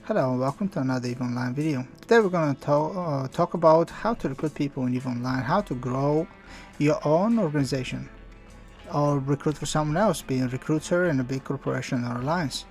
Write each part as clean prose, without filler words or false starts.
Hello and welcome to another EVE Online video. Today we're going to talk about how to recruit people in EVE Online, how to grow your own organization or recruit for someone else, being a recruiter in a big corporation or alliance.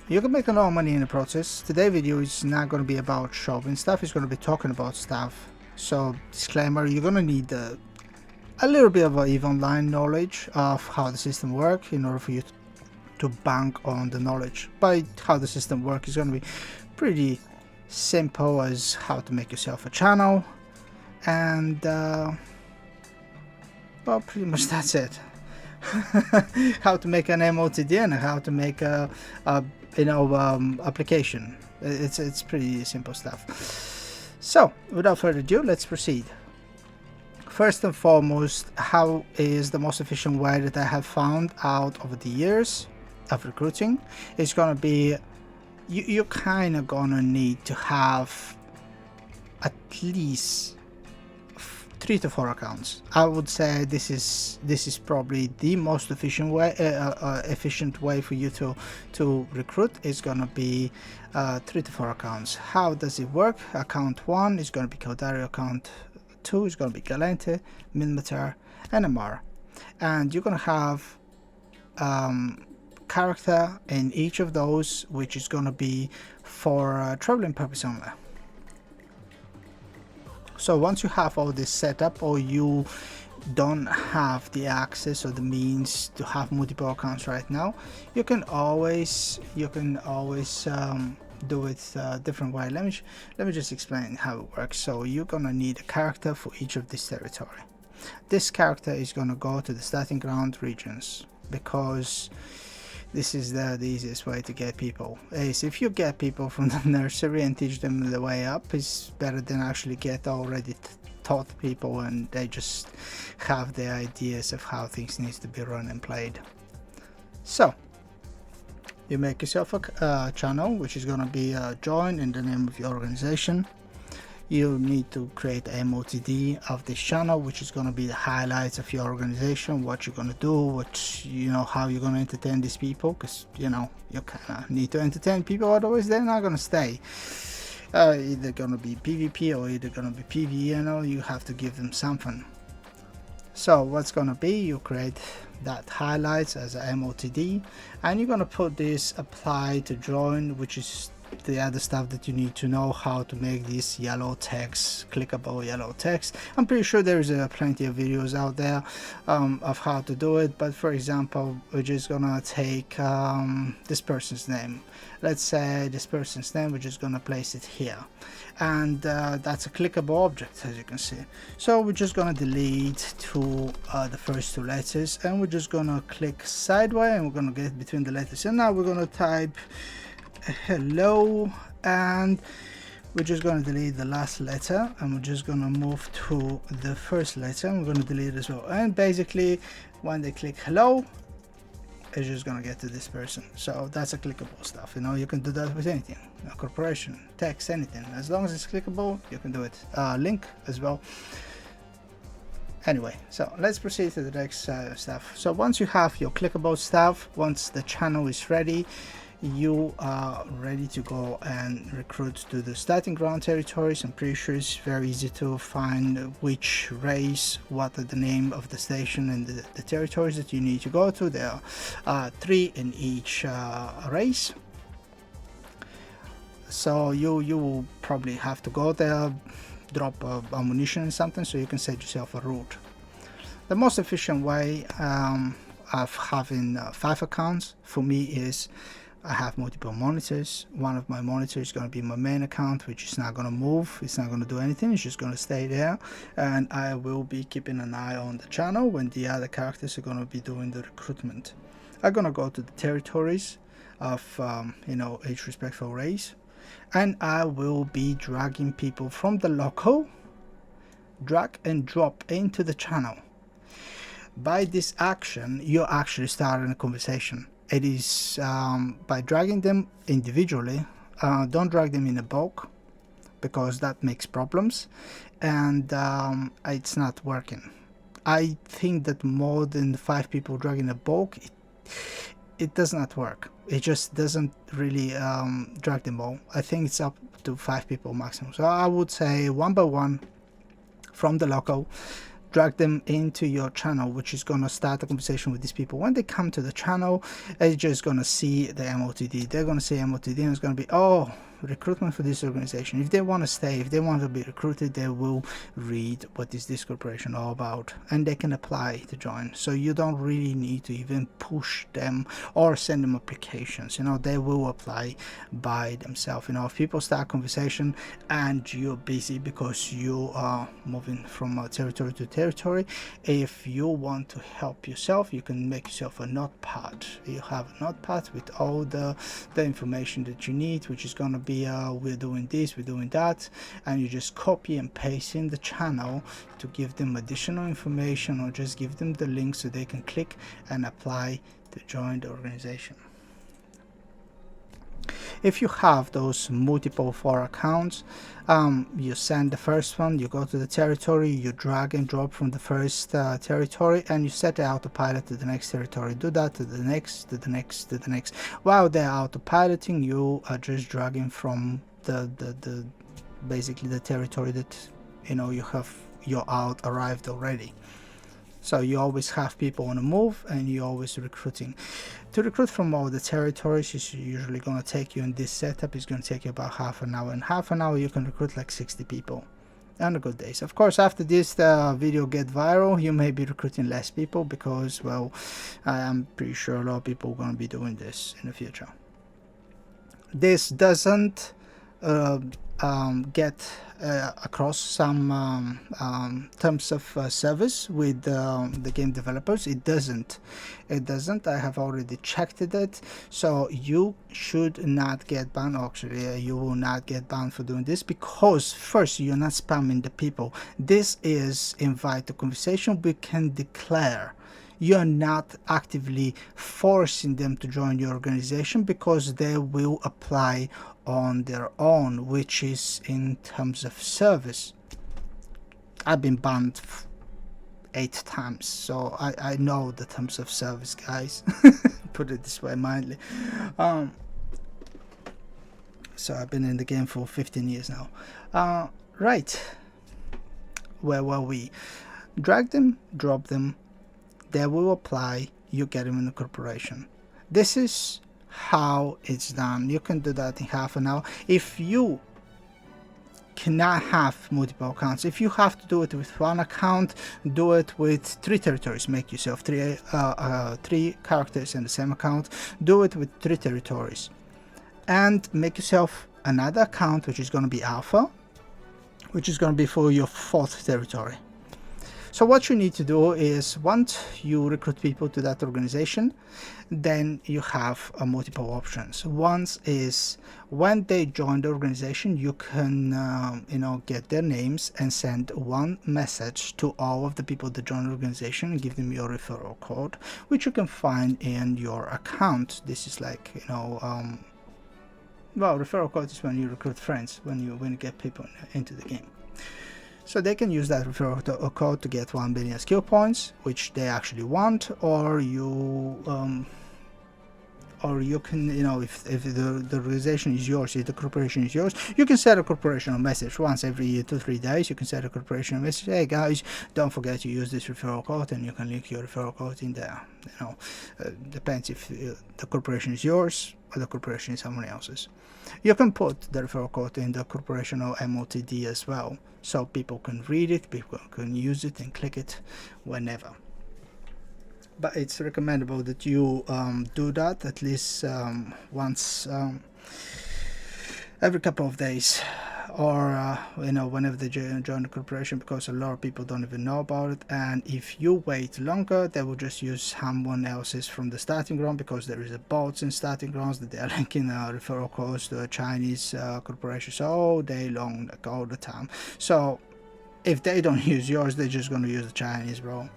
You can make a lot of money in the process. Today's video is not going to be about shopping stuff, it's going to be talking about stuff. So disclaimer, you're going to need a little bit of EVE Online knowledge of how the system works in order for you to bank on the knowledge. By how the system works is going to be pretty simple, as how to make yourself a channel, and well, pretty much that's it. How to make an MOTD and how to make a application. It's pretty simple stuff. So without further ado, let's proceed. First and foremost, how is the most efficient way that I have found out over the years of recruiting is going to be, you're kind of gonna need to have at least 3 to 4 accounts. I would say this is probably the most efficient way for you to recruit. Is gonna be 3 to 4 accounts. How does it work? Account 1 is going to be Caudario, account 2 is going to be Galente, Minmatar, and Amar, and you're going to have character in each of those, which is going to be for traveling purpose only. So once you have all this set up, or you don't have the access or the means to have multiple accounts right now, you can always do it a different way. Let me just explain how it works. So you're gonna need a character for each of this territory. This character is gonna go to the starting ground regions, because this is the easiest way to get people. Is if you get people from the nursery and teach them the way up, is better than actually get already taught people and they just have their ideas of how things need to be run and played. So you make yourself a channel, which is going to be join in the name of your organization. You need to create a MOTD of this channel, which is going to be the highlights of your organization, what you're going to do, how you're going to entertain these people, because you kind of need to entertain people, otherwise they're not going to stay. Either going to be PvP or either going to be PvE. You have to give them something. So what's going to be, you create that highlights as a MOTD, and you're going to put this apply to join, which is the other stuff that you need to know, how to make this yellow text, clickable yellow text. I'm pretty sure there is plenty of videos out there of how to do it, but for example, we're just gonna take this person's name. Let's say this person's name, we're just gonna place it here, and that's a clickable object, as you can see. So we're just gonna delete the first 2 letters, and we're just gonna click sideways, and we're gonna get between the letters, and now we're gonna type hello, and we're just going to delete the last letter, and we're just going to move to the first letter, and we're going to delete it as well. And basically when they click hello, it's just going to get to this person. So that's a clickable stuff. You can do that with anything, a corporation, text, anything. As long as it's clickable, you can do it. Link as well. Anyway, so let's proceed to the next stuff. So once you have your clickable stuff, once the channel is ready, you are ready to go and recruit to the starting ground territories. I'm pretty sure it's very easy to find which race, what are the name of the station and the territories that you need to go to. There are 3 in each race, so you will probably have to go there, drop ammunition and something, so you can set yourself a route. The most efficient way of having 5 accounts for me is, I have multiple monitors. One of my monitors is going to be my main account, which is not going to move, it's not going to do anything, it's just going to stay there, and I will be keeping an eye on the channel when the other characters are going to be doing the recruitment. I'm going to go to the territories of each respectful race, and I will be dragging people from the local, drag and drop into the channel. By this action, you're actually starting a conversation. It is by dragging them individually. Don't drag them in a bulk, because that makes problems, and it's not working. I think that more than 5 people dragging a bulk, it does not work. It just doesn't really drag them all. I think it's up to 5 people maximum. So I would say one by one from the local, drag them into your channel, which is going to start a conversation with these people. When they come to the channel, they're just going to see the MOTD. They're going to see MOTD and it's going to be, oh, recruitment for this organization. If they want to stay, if they want to be recruited, they will read what is this corporation all about and they can apply to join. So you don't really need to even push them or send them applications. You know, they will apply by themselves. You know, if people start conversation and you're busy because you are moving from territory to territory, if you want to help yourself, you can make yourself a notepad. You have a notepad with all the information that you need, which is going to be we're doing this, we're doing that, and you just copy and paste in the channel to give them additional information or just give them the link so they can click and apply to join the organization. If you have those multiple 4 accounts, you send the first one, you go to the territory, you drag and drop from the first territory, and you set the autopilot to the next territory. Do that to the next, to the next, to the next. While they're autopiloting, you are just dragging from the basically the territory that you know you have your out arrived already. So you always have people on the move and you're always recruiting. To recruit from all the territories is usually going to take you, in this setup, is going to take you about half an hour. In half an hour you can recruit like 60 people on the good days. Of course, after this video get viral, you may be recruiting less people because, well, I'm pretty sure a lot of people are going to be doing this in the future. This doesn't get across some terms of service with the game developers. It doesn't. I have already checked it, so you should not get banned. Actually, you will not get banned for doing this, because first, you're not spamming the people. This is invite to conversation. We can declare. You're not actively forcing them to join your organization, because they will apply on their own, which is in terms of service. I've been banned 8 times, so I know the terms of service, guys. Put it this way, mildly. So I've been in the game for 15 years now. Right, where were we? Drag them, drop them, they will apply, you get them in the corporation. This is how it's done. You can do that in half an hour. If you cannot have multiple accounts, if you have to do it with 1 account, do it with 3 territories. Make yourself 3 characters in the same account. Do it with 3 territories and make yourself another account, which is going to be alpha, which is going to be for your 4th territory. So what you need to do is, once you recruit people to that organization, then you have multiple options. One is, when they join the organization, you can get their names and send 1 message to all of the people that join the organization and give them your referral code, which you can find in your account. This is like, well, referral code is when you recruit friends, when you get people into the game. So they can use that referral code to get 1 billion skill points, which they actually want, or you can, if the organization is yours, if the corporation is yours, you can set a corporational message once every 2-3 days. You can set a corporational message, hey guys, don't forget to use this referral code, and you can link your referral code in there. Depends if the corporation is yours or the corporation is someone else's. You can put the referral code in the corporational MOTD as well, so people can read it, people can use it and click it whenever. But it's recommendable that you do that at least once every couple of days, or whenever they join the corporation, because a lot of people don't even know about it. And if you wait longer, they will just use someone else's from the starting ground, because there is a bots in starting grounds that they are linking referral codes to a Chinese corporations all day long, like all the time. So if they don't use yours, they're just going to use the Chinese, bro.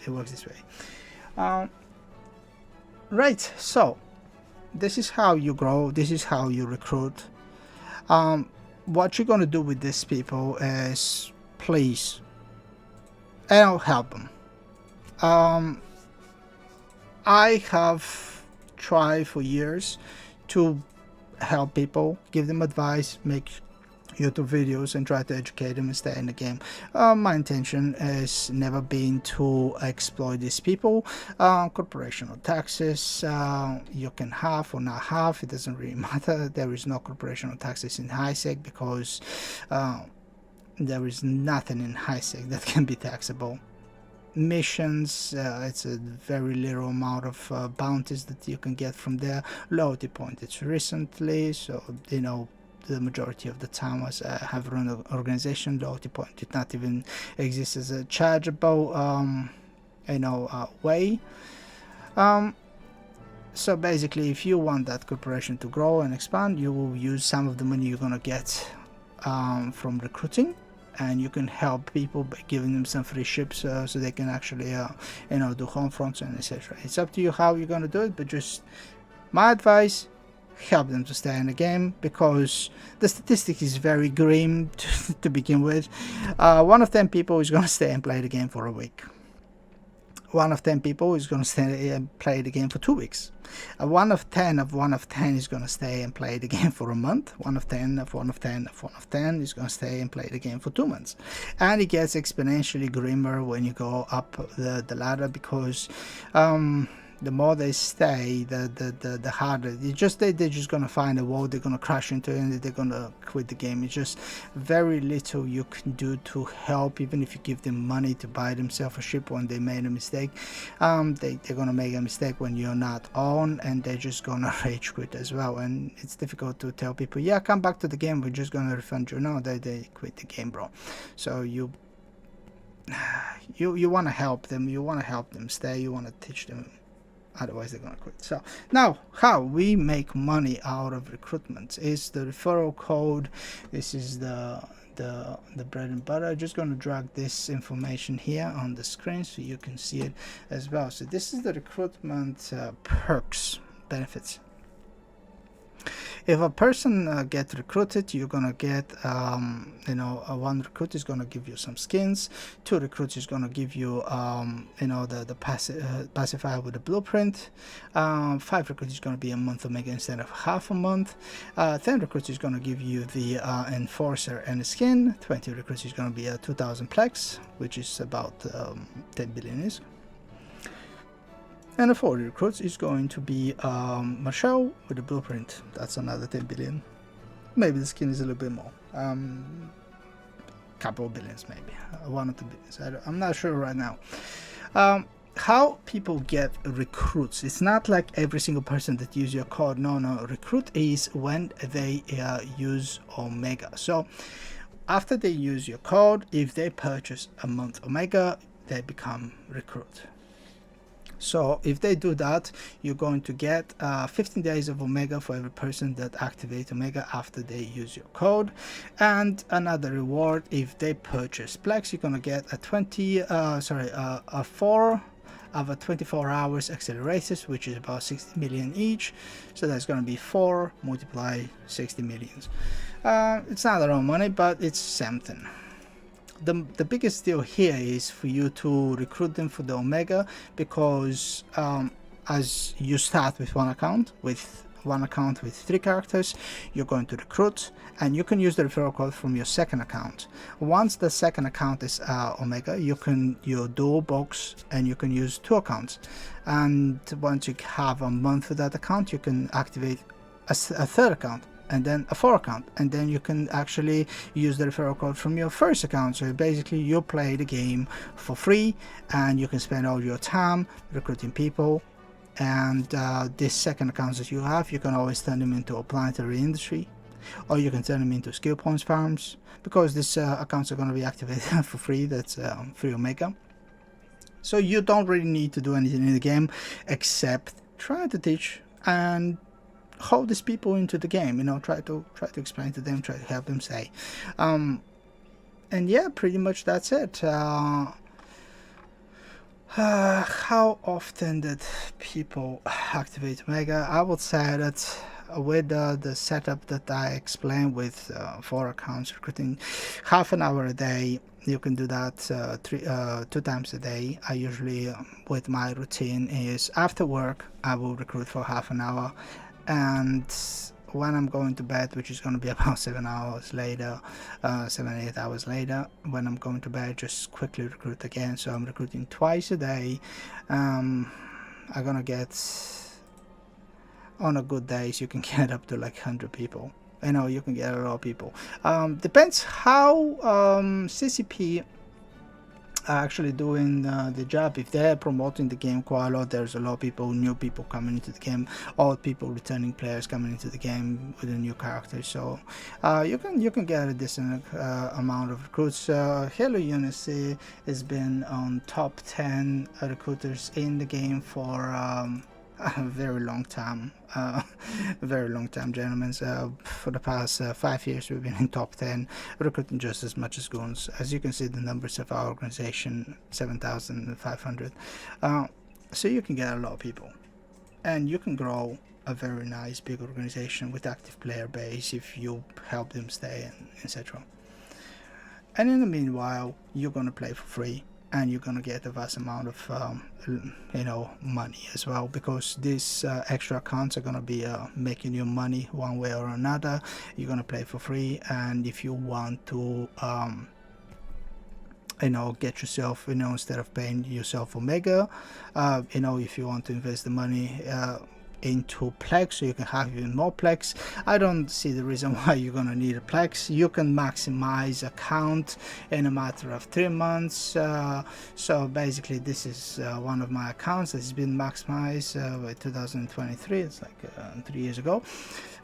It works this way. Right, so this is how you grow, this is how you recruit. What you're going to do with these people is, please, help them. I have try for years to help people, give them advice, make YouTube videos and try to educate them and stay in the game. My intention has never been to exploit these people. Corporational taxes, you can have or not have, it doesn't really matter. There is no corporational taxes in ISK because there is nothing in ISK that can be taxable. Missions, it's a very little amount of bounties that you can get from there. Loyalty point, it's recently, so you know, the majority of the time as I have run an organization, loyalty point did not even exist as a chargeable way. So basically, if you want that corporation to grow and expand, you will use some of the money you're gonna get from recruiting, and you can help people by giving them some free ships so they can actually do home fronts and etc. It's up to you how you're gonna do it, but just my advice, help them to stay in the game, because the statistic is very grim to begin with. 1 of 10 people is going to stay and play the game for a week. 1 of 10 people is going to stay and play the game for 2 weeks. 1 of 10 is going to stay and play the game for a month. 1 of 10 is going to stay and play the game for 2 months. And it gets exponentially grimmer when you go up the ladder, because the more they stay, the harder. They're just gonna find a wall they're gonna crash into, and they're gonna quit the game. It's just very little you can do to help, even if you give them money to buy themselves a ship when they made a mistake. They're gonna make a mistake when you're not on, and they're just gonna rage quit as well. And it's difficult to tell people, yeah, come back to the game, we're just gonna refund you. No, they quit the game, bro. So you want to help them, stay, you want to teach them, otherwise they're gonna quit. So now, how we make money out of recruitment is the referral code. This is the bread and butter. I'm just going to drag this information here on the screen so you can see it as well. So this is the recruitment perks, benefits. If a person gets recruited, you're gonna get one recruit is gonna give you some skins, 2 recruits is gonna give you the pacifier with the blueprint, 5 recruits is gonna be a month Omega instead of half a month, 10 recruits is gonna give you the enforcer and the skin, 20 recruits is gonna be a 2000 plex, which is about 10 billion ISK. And the 40 recruits is going to be Marshall with the blueprint. That's another 10 billion. Maybe the skin is a little bit more. Couple of billions, maybe 1 or 2 billions. I'm not sure right now. How people get recruits? It's not like every single person that use your code. No. Recruit is when they use Omega. So after they use your code, if they purchase a month Omega, they become recruit. So if they do that, you're going to get 15 days of Omega for every person that activates Omega after they use your code. And another reward, if they purchase Plex, you're going to get a 4 of a 24 hours accelerators, which is about 60 million each. So that's going to be 4 multiply 60 millions. It's not a lot of money, but it's something. The biggest deal here is for you to recruit them for the Omega, because as you start with one account with 3 characters, you're going to recruit, and you can use the referral code from your second account. Once the second account is Omega, you dual box, and you can use 2 accounts. And once you have a month with that account, you can activate a 3rd account, and then a 4th account, and then you can actually use the referral code from your first account. So basically you play the game for free, and you can spend all your time recruiting people. And this second accounts that you have, you can always turn them into a planetary industry, or you can turn them into skill points farms, because these accounts are going to be activated for free. That's free Omega. So you don't really need to do anything in the game except try to teach and hold these people into the game, try to explain to them, try to help them stay. And yeah, pretty much that's it. How often did people activate Omega? I would say that with the setup that I explained with 4 accounts recruiting half an hour a day, you can do that 2 times a day. I usually with my routine is after work I will recruit for half an hour, and when I'm going to bed, which is going to be about 7 hours later, 7-8 hours later, when I'm going to bed, just quickly recruit again. So I'm recruiting twice a day. I'm gonna get, on a good days, you can get up to like 100 people. You know, you can get a lot of people. Depends how CCP are actually doing the job. If they're promoting the game quite a lot, there's a lot of people, new people coming into the game, old people, returning players coming into the game with a new character. So you can get a decent amount of recruits. Halo Unity has been on top 10 recruiters in the game for a very long time, gentlemen. For the past 5 years we've been in top 10, recruiting just as much as goons. As you can see, the numbers of our organization, 7,500. So you can get a lot of people, and you can grow a very nice big organization with active player base if you help them stay, and etc. And in the meanwhile, you're gonna play for free, and you're gonna get a vast amount of money as well, because these extra accounts are gonna be making you money one way or another. You're gonna play for free, and if you want to get yourself, instead of paying yourself Omega, if you want to invest the money into Plex, so you can have even more Plex. I don't see the reason why you're gonna need a Plex. You can maximize account in a matter of 3 months. So basically this is one of my accounts that's been maximized by 2023. It's like 3 years ago.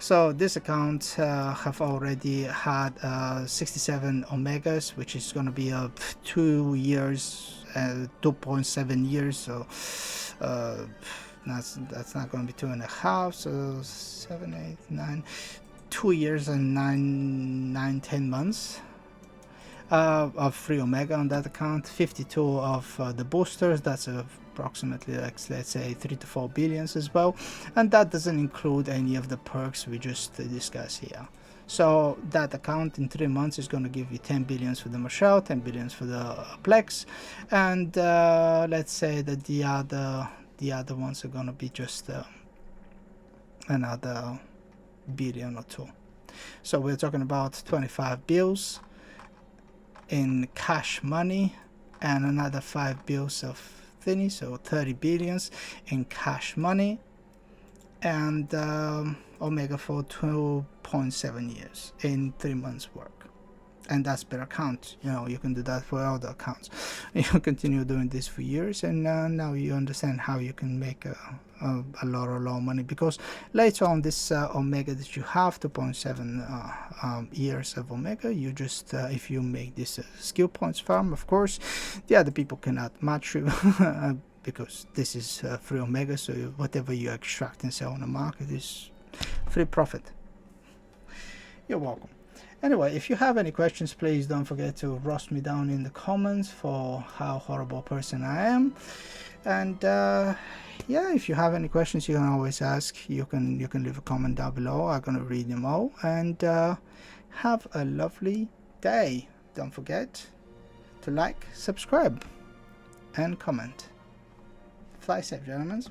So this account have already had 67 Omegas, which is going to be 2 years, 2.7 years. So that's not going to be 2.5, so 7, 8, 9, 2 years and 10 months of free Omega on that account. 52 of the boosters, that's approximately, let's say 3 to 4 billions as well, and that doesn't include any of the perks we just discussed here. So that account in 3 months is going to give you 10 billions for the Marshall, 10 billions for the Plex, and let's say that the other ones are going to be just another billion or two. So we're talking about 25 bills in cash money and another 5 bills of thingy, so 30 billions in cash money, and Omega for 2.7 years in 3 months work. And that's per account. You can do that for other accounts. You continue doing this for years, and now you understand how you can make a lot of money, because later on this Omega that you have, 2.7 years of Omega, you just if you make this skill points farm, of course the other people cannot match you because this is free Omega, so whatever you extract and sell on the market is free profit. You're welcome. Anyway, if you have any questions, please don't forget to roast me down in the comments for how horrible a person I am. And yeah, if you have any questions, you can always ask. You can leave a comment down below. I'm gonna read them all. And have a lovely day. Don't forget to like, subscribe, and comment. Fly safe, gentlemen.